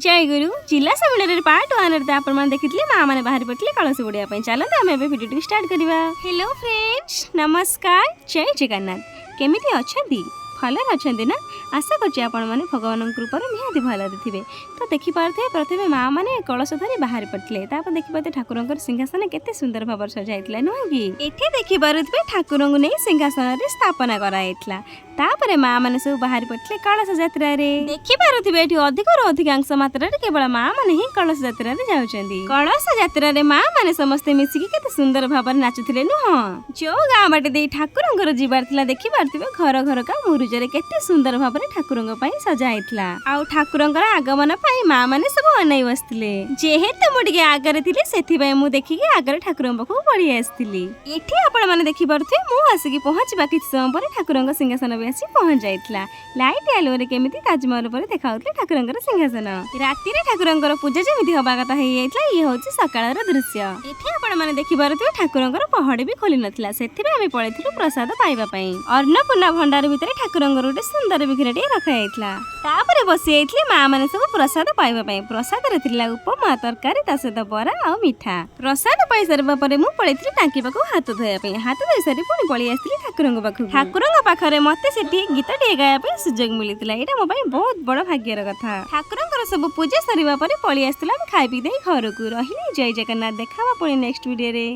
जय गुरु जिला seminar part 1 आपण मैंने देखिए माँ मैंने बाहर पड़े कलश बुड़ाई चलते आम भिडियो स्टार्ट करवा। हेलो फ्रेंड्स नमस्कार जय जगन्नाथ केमिति अछंती भलरे अछंती ना आशा करछि आपण माने भगवान कृपार निहाती भलरे थिबे। तो देखि पारथे प्रथमे माँ मैंने कलश धरी बाहर पड़ते तापर देखि पाते ठाकुरंकर सिंहासन केते सुंदर भाव सजाइतला नुह कि एठी देखि पारुथबे ठाकुरंगु नै सिंहासन रे स्थापना कराइतला। तापरे माँ मैंने सब बाहर पड़ते कलश यात्रा रे देखि पारुथबे एठी अधिकरु अधिकांश मात्रा रे केवल माँ मैंने ही कलश यात्रा रे जाउछंदी। कलश यात्रा रे माँ मैंने समस्त मिसिकी केते सुंदर भाव नाचुथिले नुह। जो गाँ बाटे दे ठाकुरंकर जिबार थिला देखि पारुथबे घर घर का मुरुजरे केते सुंदर भाव रे ठाकुरंग पई सजाइतला। आ ठाकुरंकर आगमन पई माँ मैंने सब अनै बसथिले। जेहेतु मु टिके आगरे थिले सेथि पई मु देखिके आगरे ठाकुरंग पाखु पड़ी आस्थिली। एठी आपण माने देखि पारुथे मु आसिकी पहुंचबा किछ समय पर ठाकुरंग सिंहासन पे आसी पहुंच जाइतला। लाइट आलो रे केमिति ताजमहल पर देखाउतले ठाकुरंकर सिंहासन। राति रे ठाकुरंकर पूजा जेमिति होबा कथा हे जाइतला ये होची सकाळर दृश्य। एठी आपण माने देखि पारुथे ठाकुरंकर पहड़ भी खोली नथिला सेथि पे आमे पळैथिलु प्रसाद पाइबा पई। अन्नपूर्णा भंडार भितरे ठाकुरंकर उटे सुंदर बिखरेटी रखा जाइतला। तापरे बसी जाइतले माँ माने सब प्रसाद पाइबा पई। प्रसाद रे थिला उपमा तरकारी ता सहित बरा आ मिठा। प्रसाद पाइ सरबा परे मु पळैथिलि टांकी पाखु हाथ धोया पई। हाथ धोई सारी पुणी पळी आस्थिलि ठाकुरंग पाखु। ठाकुरंग पाखरे मते सेठी गीत टे गाया पई सुजोग मिलितला। एटा मो पई बहुत बड़ भाग्यर कथा। ठाकुरंकर सब पूजा सरिबा परे पळी आस्थिला खाइ पी देई घरकु रहिली। जय जगन्नाथ देखावा पुणी नेक्स्ट वीडियो रे।